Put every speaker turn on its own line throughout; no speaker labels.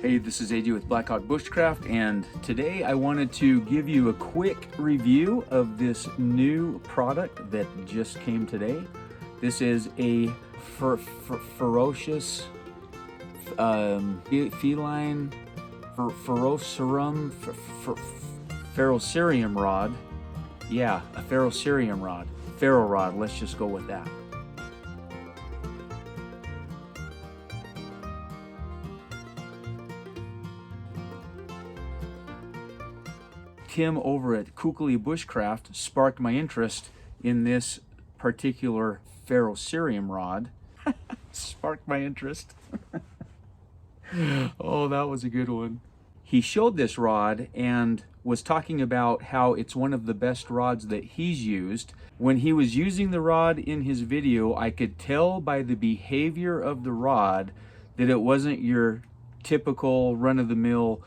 Hey, this is AJ with Blackhawk Bushcraft, and today I wanted to give you a quick review of this new product that just came today. This is a ferocious feline ferrocerium rod. Yeah, a ferrocerium rod. Ferro rod, let's just go with that. Tim over at Kuukkeli Bushcraft sparked my interest in this particular ferrocerium rod. Sparked my interest. Oh, that was a good one. He showed this rod and was talking about how it's one of the best rods that he's used. When he was using the rod in his video, I could tell by the behavior of the rod that it wasn't your typical run-of-the-mill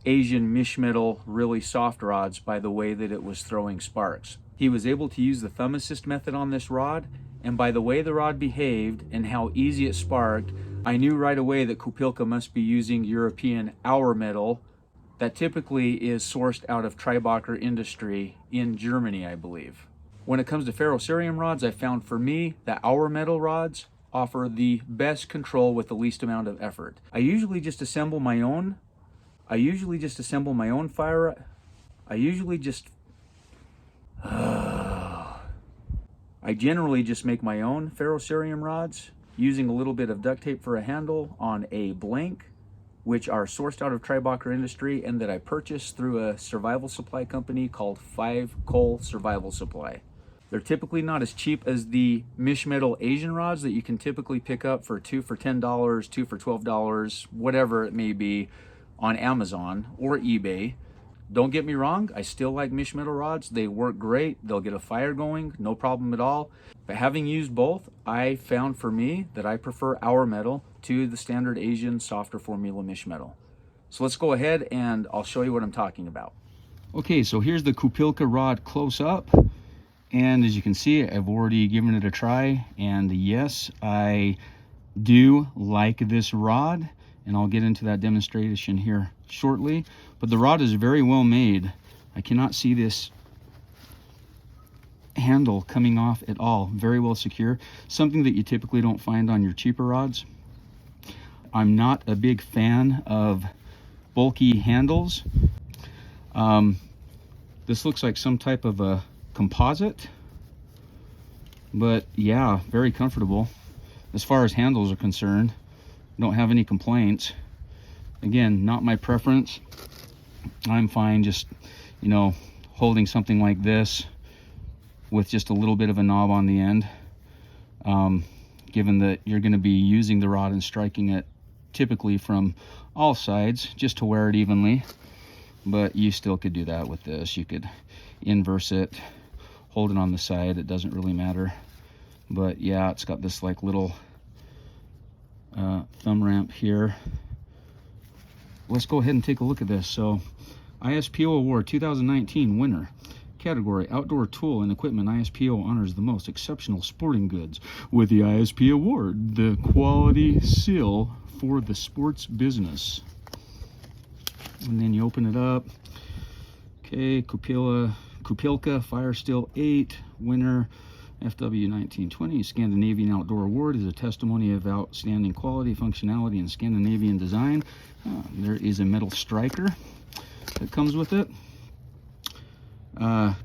Asian Mischmetal really soft rods by the way that it was throwing sparks. He was able to use the thumb assist method on this rod, and by the way the rod behaved and how easy it sparked, I knew right away that Kupilka must be using European Auermetall that typically is sourced out of Treibacher industry in Germany, I believe. When it comes to ferrocerium rods, I found for me that Auermetall rods offer the best control with the least amount of effort. I usually just assemble my own fire. I generally just make my own ferrocerium rods using a little bit of duct tape for a handle on a blank, which are sourced out of Treibacher industry and that I purchased through a survival supply company called 5 Coal Survival Supply. They're typically not as cheap as the Mischmetal Asian rods that you can typically pick up for 2 for $10, 2 for $12, whatever it may be, on Amazon or eBay. Don't get me wrong, I still like Mischmetal rods. They work great. They'll get a fire going, no problem at all. But having used both, I found for me that I prefer Auermetall to the standard Asian softer formula Mischmetal. So let's go ahead and I'll show you what I'm talking about. Okay, so here's the Kupilka rod close up. And as you can see, I've already given it a try. And yes, I do like this rod. And I'll get into that demonstration here shortly. But the rod is very well made. I cannot see this handle coming off at all. Very well secure. Something that you typically don't find on your cheaper rods. I'm not a big fan of bulky handles. This looks like some type of a composite. But yeah, very comfortable. As far as handles are concerned, don't have any complaints. Again, not my preference. I'm fine just, you know, holding something like this with just a little bit of a knob on the end. Given that you're going to be using the rod and striking it typically from all sides just to wear it evenly. But you still could do that with this. You could inverse it, hold it on the side. It doesn't really matter. But yeah, it's got this like little thumb ramp here. Let's go ahead and take a look at this. So ISPO Award 2019 winner, category Outdoor Tool and Equipment. ISPO honors the most exceptional sporting goods with the ISP Award, the quality seal for the sports business. And then you open it up. Okay, Kupilka Firesteel 8 winner, FW 1920 Scandinavian Outdoor Award is a testimony of outstanding quality, functionality, and Scandinavian design. There is a metal striker that comes with it.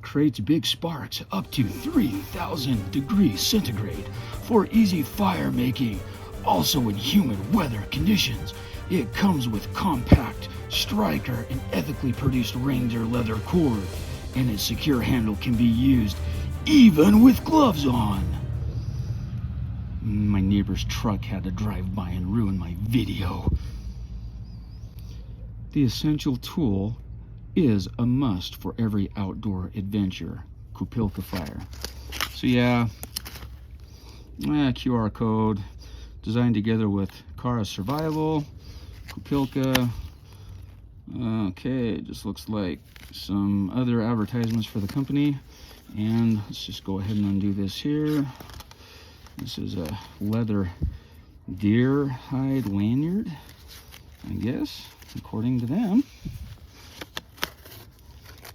Creates big sparks up to 3,000 degrees centigrade for easy fire making. Also in humid weather conditions. It comes with compact striker and ethically produced reindeer leather cord, and its secure handle can be used even with gloves on. My neighbor's truck had to drive by and ruin my video. The essential tool is a must for every outdoor adventure. Kupilka Fire. So yeah, QR code designed together with Kara Survival, Kupilka. Okay, it just looks like some other advertisements for the company. And let's just go ahead and undo this here. This is a leather deer hide lanyard, I guess. according to them.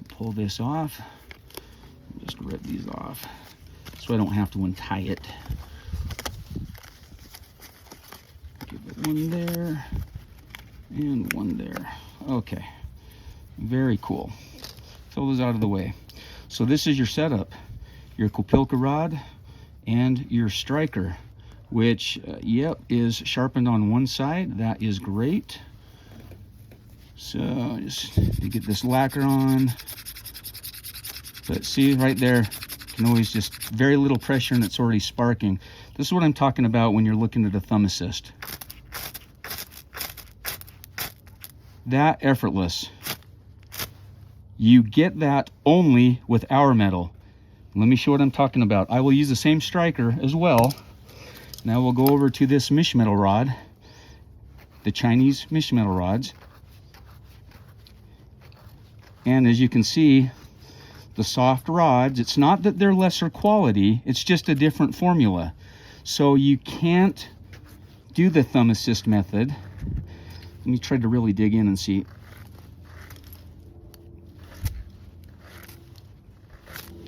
Pull this off. Just rip these off so I don't have to untie it. Give it one there and one there. Okay, very cool. Throw those out of the way. So this is your setup, your Kupilka rod and your striker, which yep, is sharpened on one side. That is great. So just to get this lacquer on. But see right there, you can always just very little pressure and it's already sparking. This is what I'm talking about when you're looking at a thumb assist. That effortless. You get that only with Auermetall. Let me show what I'm talking about. I will use the same striker as well. Now we'll go over to this Mischmetal rod, the Chinese Mischmetal rods. And as you can see, the soft rods, it's not that they're lesser quality, it's just a different formula. So you can't do the thumb assist method. Let me try to really dig in and see.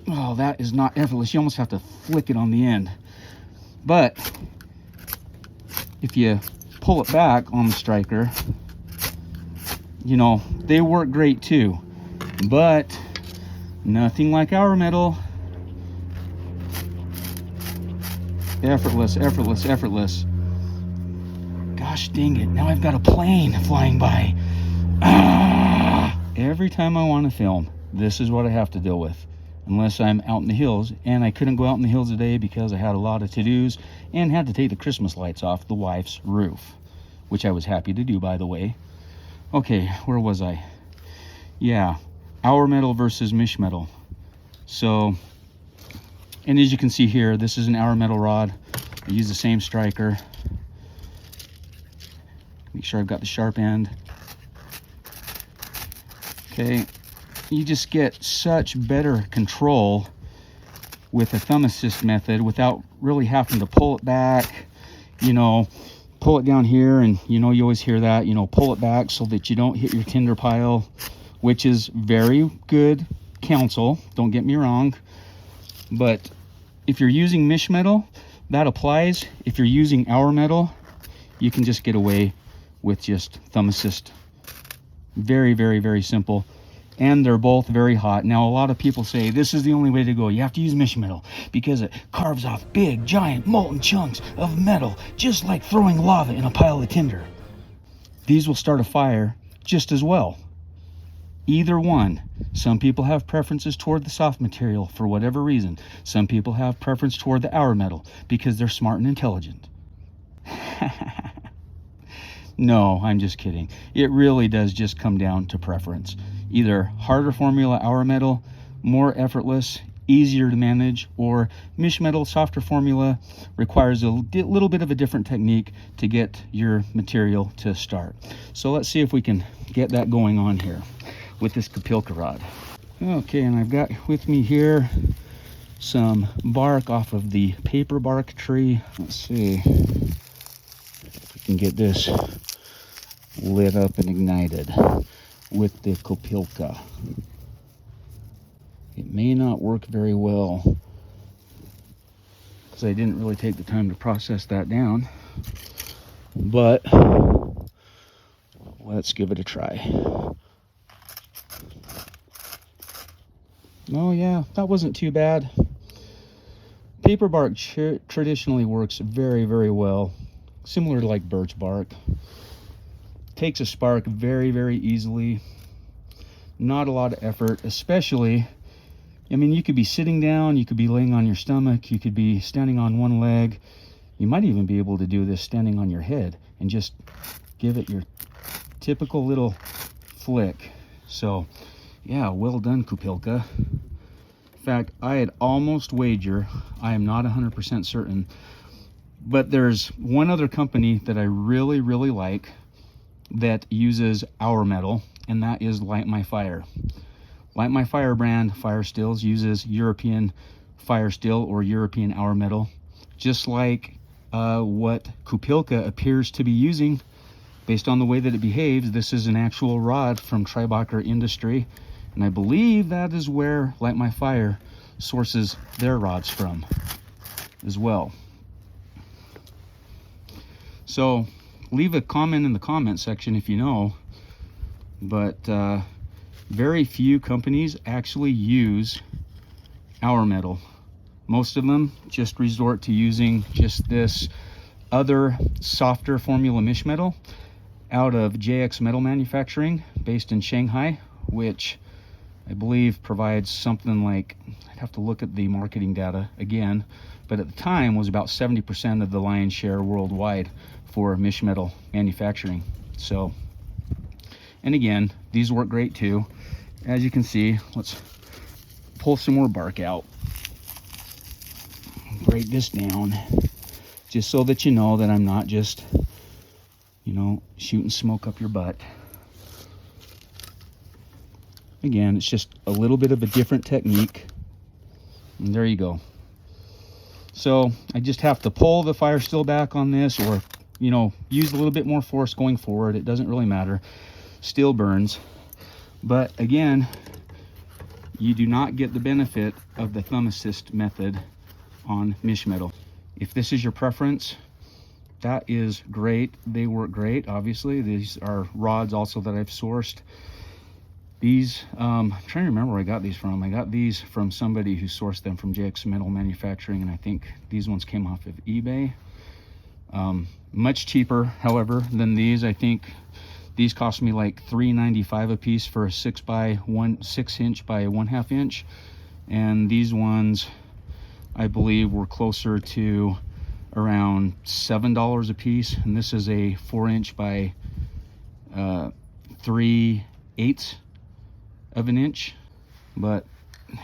Oh, that is not effortless. You almost have to flick it on the end. But if you pull it back on the striker, you know, they work great too. But nothing like Auermetall. Effortless, effortless, effortless. Gosh dang it, now I've got a plane flying by. Ah! Every time I want to film, this is what I have to deal with. Unless I'm out in the hills, and I couldn't go out in the hills today because I had a lot of to-dos and had to take the Christmas lights off the wife's roof, which I was happy to do, by the way. Okay, where was I? Yeah, Auermetall versus Mischmetal. So, and as you can see here, this is an Auermetall rod. I use the same striker. Make sure I've got the sharp end. Okay, you just get such better control with a thumb assist method without really having to pull it back, you know, pull it down here, and you know, you always hear that, you know, pull it back so that you don't hit your tinder pile, which is very good counsel, don't get me wrong. But if you're using Mischmetal, that applies. If you're using Auermetall, you can just get away with just thumb assist. Very, very, very simple. And they're both very hot. Now, a lot of people say this is the only way to go. You have to use Mischmetal because it carves off big, giant, molten chunks of metal, just like throwing lava in a pile of tinder. These will start a fire just as well. Either one. Some people have preferences toward the soft material for whatever reason. Some people have preference toward the Auermetall because they're smart and intelligent. No, I'm just kidding. It really does just come down to preference. Either harder formula Auermetall, more effortless, easier to manage, or Mischmetal, softer formula, requires a little bit of a different technique to get your material to start. So let's see if we can get that going on here with this Kupilka rod. Okay, and I've got with me here some bark off of the paper bark tree. Let's see if we can get this lit up and ignited with the Kupilka. It may not work very well because I didn't really take the time to process that down, but let's give it a try. Oh yeah, that wasn't too bad. Paper bark traditionally works very, very well, similar to like birch bark. Takes a spark very, very easily. Not a lot of effort, especially, I mean, you could be sitting down, you could be laying on your stomach, you could be standing on one leg. You might even be able to do this standing on your head and just give it your typical little flick. So yeah, well done, Kupilka. In fact, I had almost wager, I am not 100% certain, but there's one other company that I really, really like that uses Auermetall, and that is Light My Fire. Light My Fire brand, Firesteel, uses European Firesteel or European Auermetall, just like what Kupilka appears to be using.
based on the way that it behaves, this is an actual rod from Treibacher Industry, and I believe that is where Light My Fire sources their rods from as well. So leave a comment in the comment section if you know, but very few companies actually use Auermetall. Most of them just resort to using just this other softer formula Mischmetal out of JX Metal Manufacturing, based in Shanghai, which I believe provides something like, I'd have to look at the marketing data again, but at the time was about 70% of the lion's share worldwide for Mischmetal manufacturing. So, and again, these work great too. As you can see, let's pull some more bark out. Break this down just so that you know that I'm not just, you know, shooting smoke up your butt. Again, it's just a little bit of a different technique, and there you go. So I just have to pull the Firesteel back on this, or, you know, use a little bit more force going forward. It doesn't really matter. Still burns. But again, you do not get the benefit of the thumb assist method on Mischmetal. If this is your preference, that is great. They work great, obviously. These are rods also that I've sourced. These, I'm trying to remember where I got these from. I got these from somebody who sourced them from JX Metal Manufacturing, and I think these ones came off of eBay. Much cheaper, however, than these. I think these cost me like $3.95 a piece for a 6 inch by 1/2 inch, and these ones I believe were closer to around $7 a piece, and this is a 4 inch by 3/8 of an inch. But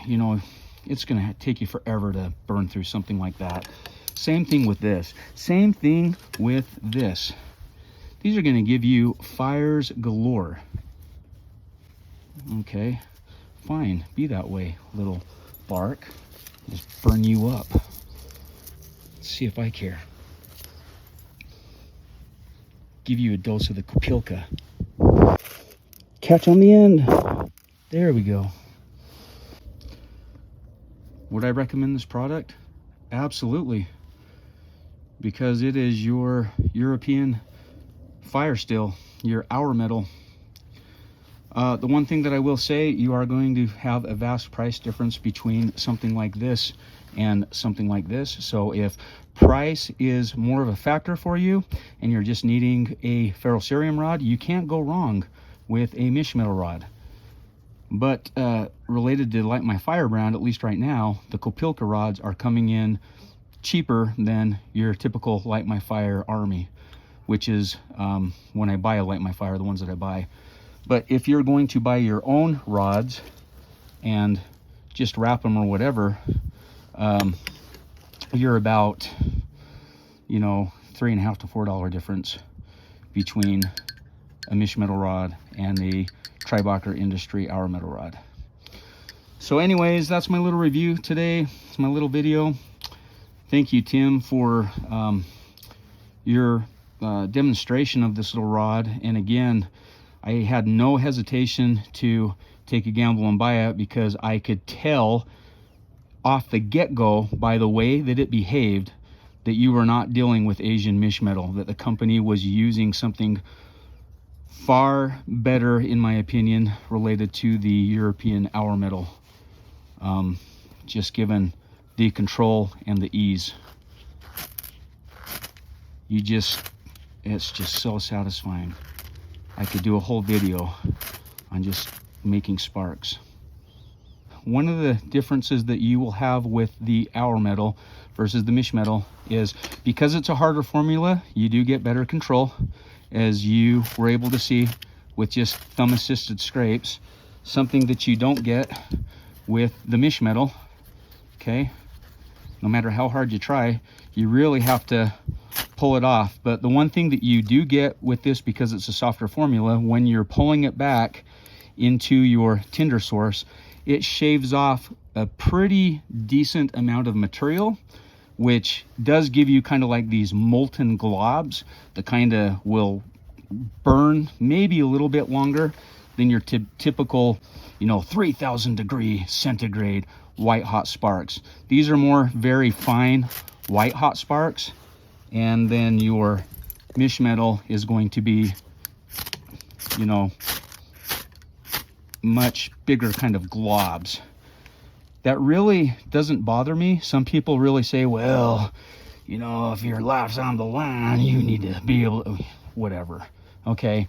you know, it's gonna take you forever to burn through something like that. Same thing with this. Same thing with this. These are gonna give you fires galore. Okay, fine, be that way, little bark. Just burn you up. Let's see if I care. Give you a dose of the Kupilka. Catch on the end. There we go. Would I recommend this product? Absolutely. Because it is your European Firesteel, your Auermetall. The one thing that I will say, you are going to have a vast price difference between something like this and something like this. So if price is more of a factor for you and you're just needing a ferrocerium rod, you can't go wrong with a Mischmetal rod. But related to Light My Fire brand, at least right now, the Kupilka rods are coming in cheaper than your typical Light My Fire Army, which is when I buy a Light My Fire, the ones that I buy. But if you're going to buy your own rods and just wrap them or whatever, you're about, you know, $3.50 to $4 difference between a Mischmetal rod and the Treibacher Industry Auermetall rod. So anyways, that's my little review today. It's my little video. Thank you, Tim, for your demonstration of this little rod. And again, I had no hesitation to take a gamble and buy it because I could tell off the get-go by the way that it behaved that you were not dealing with Asian Mischmetal, that the company was using something far better, in my opinion, related to the European Auermetall, just given the control and the ease. It's just so satisfying. I could do a whole video on just making sparks. One of the differences that you will have with the Auermetall versus the Mischmetal is because it's a harder formula, you do get better control, as you were able to see with just thumb assisted scrapes, something that you don't get with the Mischmetal. Okay, no matter how hard you try, you really have to pull it off. But the one thing that you do get with this, because it's a softer formula, when you're pulling it back into your tinder source, it shaves off a pretty decent amount of material, which does give you kind of like these molten globs that kind of will burn maybe a little bit longer than your typical, you know, 3,000 degree centigrade white hot sparks. These are more very fine white hot sparks, and then your Mischmetal is going to be, you know, much bigger kind of globs. That really doesn't bother me. Some people really say, well, you know, if your life's on the line, you need to be able to, whatever. Okay,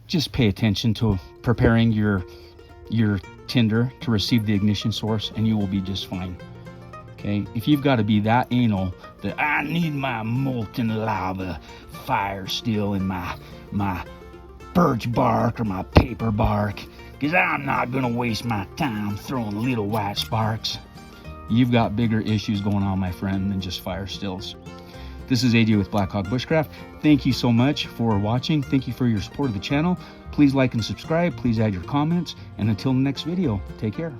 just pay attention to preparing your tinder to receive the ignition source, and you will be just fine. Okay, if you've got to be that anal that I need my molten lava Firesteel in my birch bark or my paper bark, because I'm not gonna waste my time throwing little white sparks, you've got bigger issues going on, my friend, than just Firesteels. This is AJ with Blackhawk Bushcraft. Thank you so much for watching. Thank you for your support of the channel. Please like and subscribe. Please add your comments. And until the next video, take care.